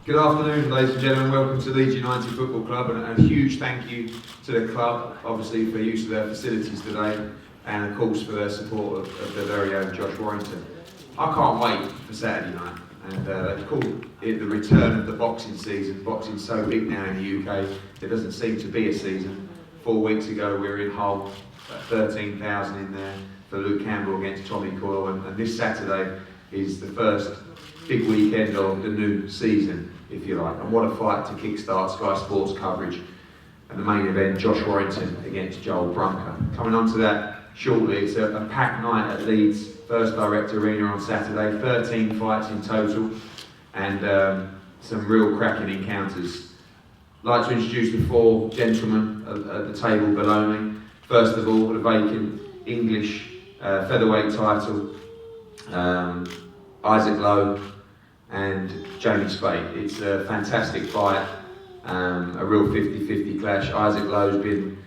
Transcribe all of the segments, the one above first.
Good afternoon, ladies and gentlemen. Welcome to Leeds United Football Club, and a huge thank you to the club, obviously, for use of their facilities today, and of course for their support of their very own Josh Warrington. I can't wait for Saturday night, and they've called it the return of the boxing season. Boxing's so big now in the UK, there doesn't seem to be a season. 4 weeks ago we were in Hull, 13,000 in there for Luke Campbell against Tommy Coyle, and this Saturday is the first big weekend of the new season, if you like. And what a fight to kickstart Sky Sports coverage. And the main event, Josh Warrington against Joel Brunker. Coming on to that shortly, it's a packed night at Leeds First Direct Arena on Saturday. 13 fights in total, and some real cracking encounters. I'd like to introduce the 4 gentlemen at the table below me. First of all, the vacant English featherweight title, Isaac Lowe and Jamie Spate. It's a fantastic fight, a real 50-50 clash. Isaac Lowe's been,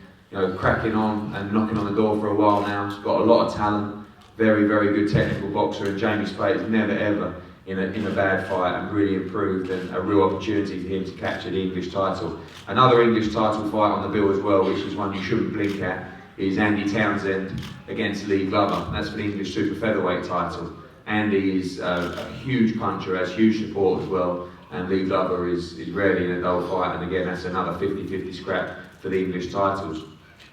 cracking on and knocking on the door for a while now. He's got a lot of talent, very, very good technical boxer, and Jamie Spate's never ever in a bad fight and really improved, and a real opportunity for him to capture the English title. Another English title fight on the bill as well, which is one you shouldn't blink at, is Andy Townsend against Lee Glover. That's for the English super featherweight title. Andy is a huge puncher, has huge support as well, and Lee Glover is rarely in a dull fight, and again that's another 50-50 scrap for the English titles.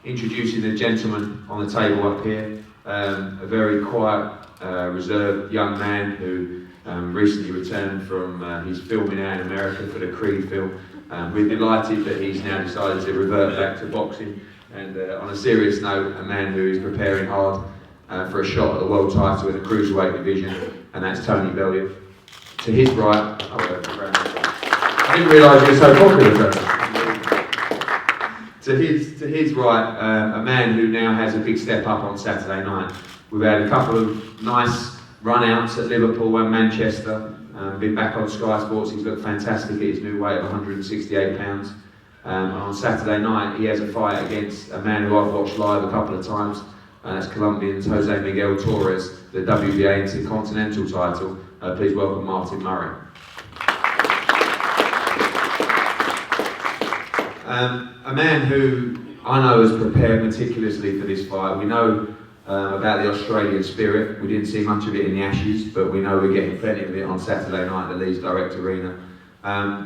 Introducing the gentleman on the table up here, a very quiet, reserved young man who recently returned from his filming out in America for the Creed film. We're delighted that he's now decided to revert back to boxing, and on a serious note, a man who is preparing hard for a shot at the world title in the cruiserweight division, and that's Tony BELLEW. To his right, I didn't realise you were so popular. To his right, a man who now has a big step up on Saturday night. We've had a couple of nice run-outs at Liverpool and Manchester. Been back on Sky Sports. He's looked fantastic at his new weight of 168 pounds. And on Saturday night, he has a fight against a man who I've watched live a couple of times. That's Colombian's Jose Miguel Torres, the WBA Intercontinental title. Please welcome Martin Murray. A man who I know has prepared meticulously for this fight. We know about the Australian spirit. We didn't see much of it in the Ashes, but we know we're getting plenty of it on Saturday night at the Leeds Direct Arena.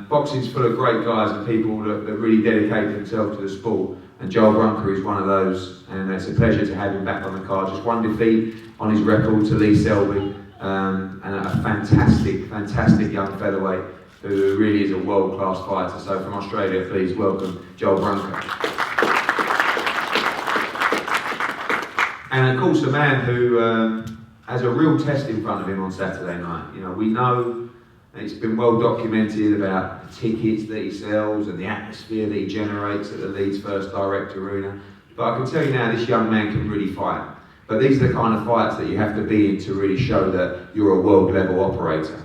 Boxing's full of great guys and people that really dedicate themselves to the sport. And Joel Brunker is one of those, and it's a pleasure to have him back on the card. Just one defeat on his record to Lee Selby, and a fantastic young featherweight who really is a world-class fighter. So from Australia, please welcome Joel Brunker. And of course, a man who has a real test in front of him on Saturday night. We know, and it's been well documented about the tickets that he sells and the atmosphere that he generates at the Leeds First Direct Arena. But I can tell you now, this young man can really fight. But these are the kind of fights that you have to be in to really show that you're a world level operator.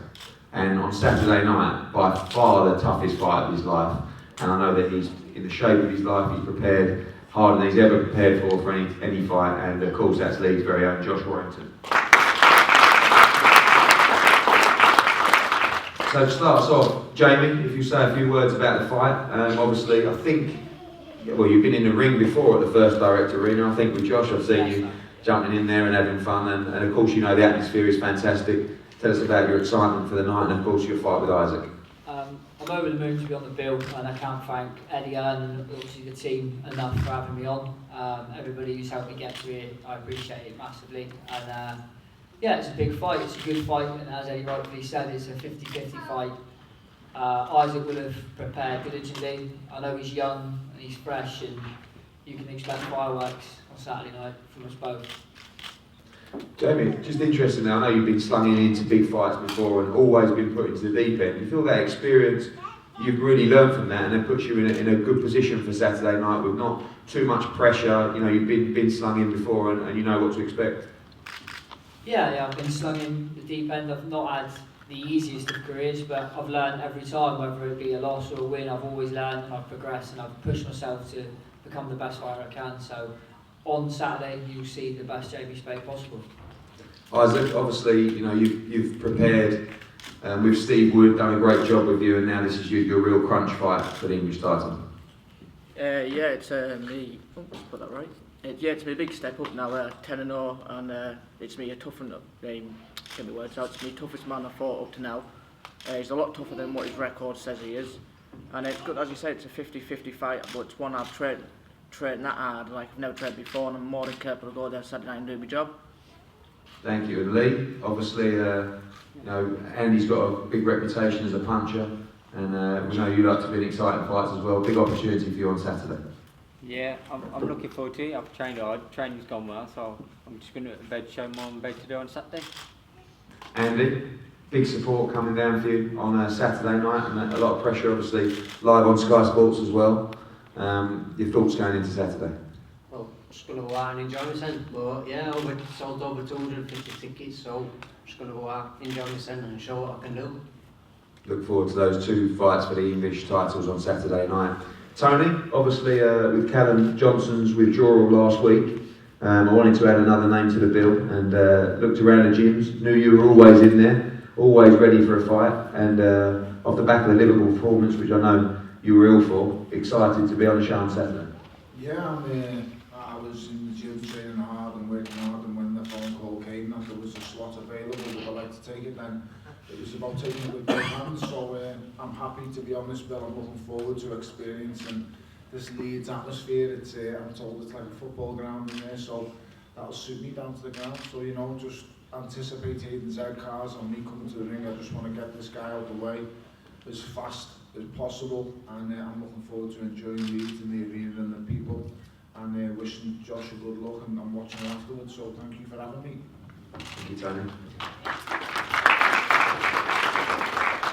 And on Saturday night, by far the toughest fight of his life. And I know that he's in the shape of his life, he's prepared harder than he's ever prepared for any fight. And of course, that's Leeds' very own Josh Warrington. So to start us off, Jamie, if you say a few words about the fight. Obviously, I think, you've been in the ring before at the First Direct Arena. I think with Josh, I've seen you jumping in there and having fun, and of course the atmosphere is fantastic. Tell us about your excitement for the night, and of course your fight with Isaac. I'm over the moon to be on the bill, and I can't thank Eddie and obviously the team enough for having me on. Everybody who's helped me get to here, I appreciate it massively. And it's a big fight, it's a good fight, and as Eddie rightfully said, it's a 50-50 fight. Isaac would have prepared diligently. I know he's young and he's fresh, and you can expect fireworks on Saturday night from us both. Jamie, just interesting now, I know you've been slung into big fights before and always been put into the deep end. Do you feel that experience, you've really learned from that, and it puts you in a good position for Saturday night with not too much pressure? You've been slung in before and you know what to expect. Yeah, I've been slung in the deep end. I've not had the easiest of careers, but I've learned every time, whether it be a loss or a win, I've always learned and I've progressed and I've pushed myself to become the best fighter I can. So on Saturday, you'll see the best Jamie Spate possible. Isaac, obviously, you've prepared with Steve Wood, done a great job with you, and now this is your real crunch fight for the English title. Yeah, it's me. Oh, let's put that right. It's me a big step up now, 10-0, and it's me a tough one. Get my words out. It's me toughest man I fought up to now. He's a lot tougher than what his record says he is, and it's good, as you say, it's a 50-50 fight, but it's one I've trained that hard, like I've never trained before, and I'm more than capable to go there Saturday night and do my job. Thank you. And Lee, obviously, you know, Andy's got a big reputation as a puncher, and we know you like to be in exciting fights as well. Big opportunity for you on Saturday. Yeah, I'm looking forward to it. I've trained hard, training's gone well, so I'm just going to show more I'm about to do on Saturday. Andy, big support coming down for you on Saturday night, and a lot of pressure, obviously, live on Sky Sports as well. Your thoughts going into Saturday? Well, just going to go out and enjoy myself, but yeah, sold over 250 tickets, so just going to go out, enjoy myself and show what I can do. Look forward to those two fights for the English titles on Saturday night. Tony, obviously with Callum Johnson's withdrawal last week, I wanted to add another name to the bill, and looked around the gyms, knew you were always in there, always ready for a fight, and off the back of the Liverpool performance, which I know you were ill for, excited to be on the show on Saturday. Yeah, I was in the gym training hard and working hard, and when the phone call came that there was a slot available, would I like to take it, then it was about taking it with both hands, so I'm happy to be on this bill. I'm looking forward to experiencing this Leeds atmosphere. It's I'm told it's like a football ground in there, so that'll suit me down to the ground. So, you know, just anticipate hitting Z cars on me coming to the ring. I just want to get this guy out the way as fast as possible, and I'm looking forward to enjoying Leeds and the arena and the people, and wishing Josh a good luck and watching afterwards. So thank you for having me. Thank you, Tony.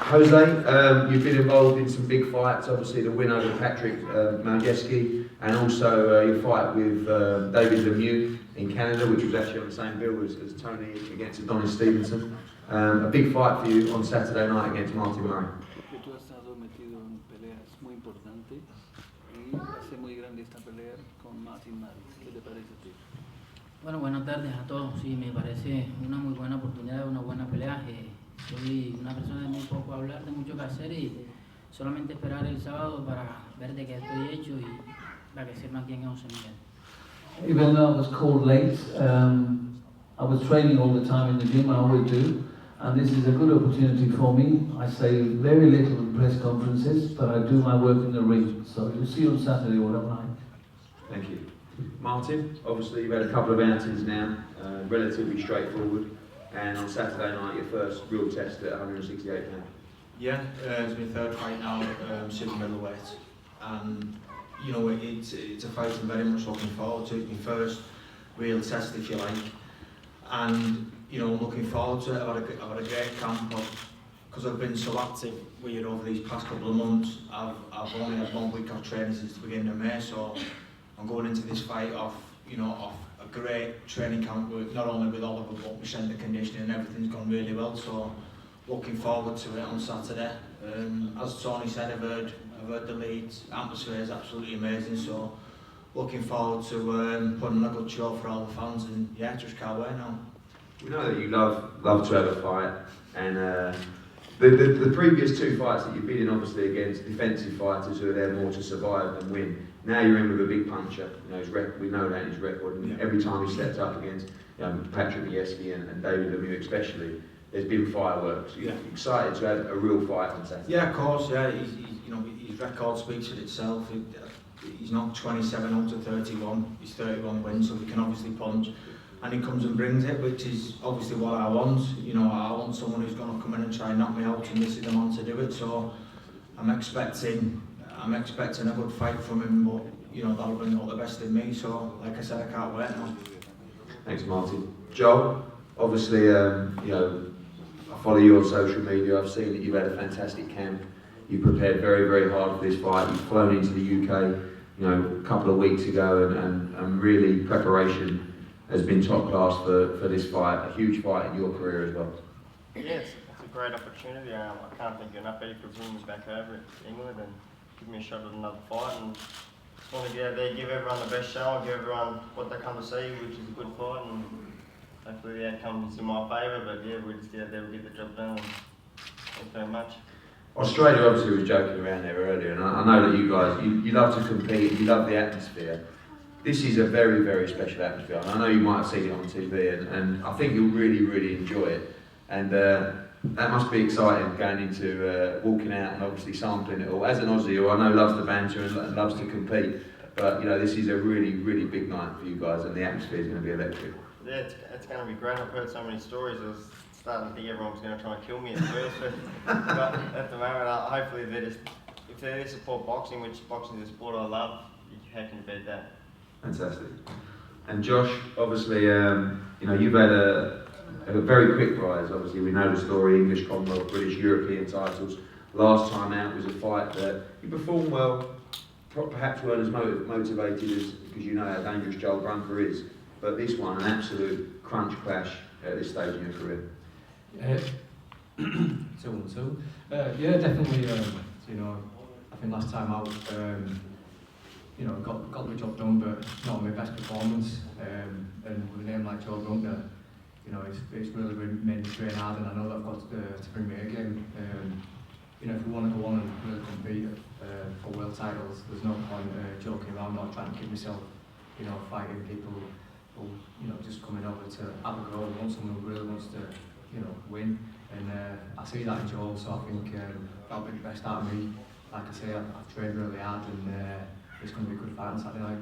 Jose, you've been involved in some big fights, obviously the win over Patrick Majewski, and also your fight with David Lemieux in Canada, which was actually on the same bill as Tony against Adonis Stevenson. A big fight for you on Saturday night against Martin Murray. Tú has estado metido en peleas muy importantes y hace muy grande esta pelea con Martin Murray. ¿Qué te parece a ti? Bueno, buenas tardes a todos. Sí, me parece una muy buena oportunidad, una buena pelea. Soy una persona de muy poco hablar, de mucho que hacer y solamente esperar el sábado para ver de qué estoy hecho y para que sepan quién es José Miguel. Even though I was called late, I was training all the time in the gym, I always do, and this is a good opportunity for me. I say very little in press conferences, but I do my work in the ring, so you'll see on Saturday what I'm like. Thank you. Martin, obviously you've had a couple of outings now, relatively straightforward, and on Saturday night your first real test at 168 pounds. Yeah, it's my third fight now, super middleweight, and you know it's a fight I'm very much looking forward to. It's my first real test, if you like, and you know I'm looking forward to it. I've had a great camp, because I've been so active with you over these past couple of months. I've only had 1 week of training since the beginning of May, so I'm going into this fight off a great training camp with not only with Oliver but we send the conditioning and everything's gone really well. So looking forward to it on Saturday. As Tony said, I've heard the Leeds atmosphere is absolutely amazing. So looking forward to putting on a good show for all the fans, and yeah, just can't wait now. We know that you love to have a fight, and the previous two fights that you've been in, obviously against defensive fighters who are there more to survive than win. Now you're in with a big puncher. You know, we know that in his record, and every time he stepped up against Patrick Majewski and David Lemieux especially, there's been fireworks. You're excited to have a real fight on Saturday. Yeah, of course. Yeah, his record speaks for itself. He's not 27 out of 31. He's 31 wins, so he can obviously punch, and he comes and brings it, which is obviously what I want. You know, I want someone who's going to come in and try and knock me out, and this is the man to do it. So I'm expecting a good fight from him, but you know that'll bring out the best in me. So, like I said, I can't wait now. Thanks, Martin. Joel, obviously, I follow you on social media. I've seen that you've had a fantastic camp. You prepared very, very hard for this fight. You've flown into the UK, a couple of weeks ago, and really preparation has been top class for this fight. A huge fight in your career as well. Yes, it's a great opportunity. I can't thank you enough, Eddie, for bringing me back over to England and give me a shot at another fight. And just want to get out there, give everyone the best show, and give everyone what they come to see, which is a good fight. And hopefully the outcome is in my favour. But yeah, we just get out there, we get the job done. Thank you very much. Australia obviously was joking around there earlier, and I know that you guys, you love to compete, you love the atmosphere. This is a very, very special atmosphere, and I know you might have seen it on TV, and I think you'll really, really enjoy it. And that must be exciting, going into walking out and obviously sampling it all. As an Aussie who I know loves the banter and loves to compete, but you know, this is a really, really big night for you guys, and the atmosphere is going to be electric. Yeah, it's going to be great. I've heard so many stories. I was starting to think everyone was going to try and kill me at first, but at the moment, hopefully if they support boxing, which boxing is a sport I love, how can you beat that? Fantastic. And Josh, obviously, you know, you've had a very quick rise. Obviously, we know the story: English, Commonwealth, British, European titles. Last time out was a fight that you performed well. Perhaps weren't as motivated as, because you know how dangerous Joel Brunker is. But this one, an absolute crunch clash at this stage in your career. 2-2. Yeah, definitely. You know, I think last time out, you know, got the job done, but not my best performance. And with a name like Joel Brunker, you know, it's really made me train hard, and I know that I've got to bring my A game. You know, if we want to go on and really compete for world titles, there's no point joking around or trying to keep myself, you know, fighting people who, you know, just coming over to have a go. I want someone who really wants to, you know, win. And I see that in Joel, so I think that'll be the best out of me. Like I say, I've trained really hard, and it's going to be a good fight on Saturday night.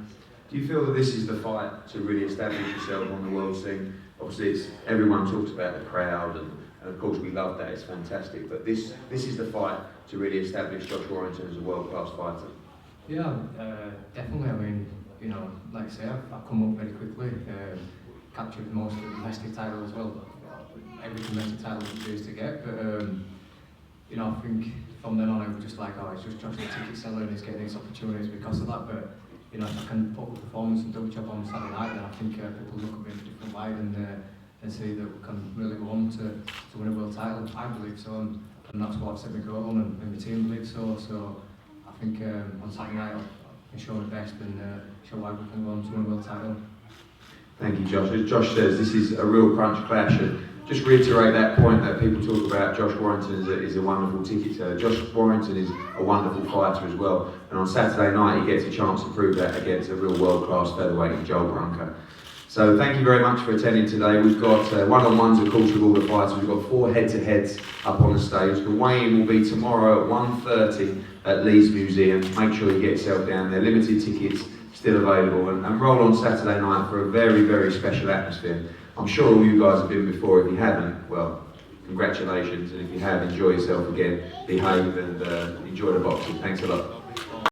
Do you feel that this is the fight to really establish yourself on the world scene? Obviously, everyone talks about the crowd, and of course we love that, it's fantastic, but this is the fight to really establish Josh Warrington as a world-class fighter. Yeah, definitely. I mean, you know, like I say, I've come up very quickly, captured most of the domestic title as well. Every domestic title we used to get, but you know, I think from then on I was just like, oh, it's just Josh the ticket seller and he's getting these opportunities because of that. But you know, if I can put up a performance and do a job on Saturday night, then I think people look at me in a different light and see that we can really go on to win a world title. I believe so, and that's what I've set my goal on, and my team believes so. So I think on Saturday night I can show my best and show why we can go on to win a world title. Thank you, Josh. As Josh says, this is a real crunch clash, and just reiterate that point that people talk about Josh Warrington is a wonderful ticket seller. Josh Warrington is a wonderful fighter as well, and on Saturday night he gets a chance to prove that against a real world-class featherweight in Joel Brunker. So thank you very much for attending today. We've got one-on-ones, of course, with all the fighters. We've got 4 head-to-heads up on the stage. The weigh-in will be tomorrow at 1:30 at Leeds Museum. Make sure you get yourself down there. Limited tickets still available, and roll on Saturday night for a very, very special atmosphere. I'm sure all you guys have been before. If you haven't, well, congratulations, and if you have, enjoy yourself again, behave, and enjoy the boxing. Thanks a lot.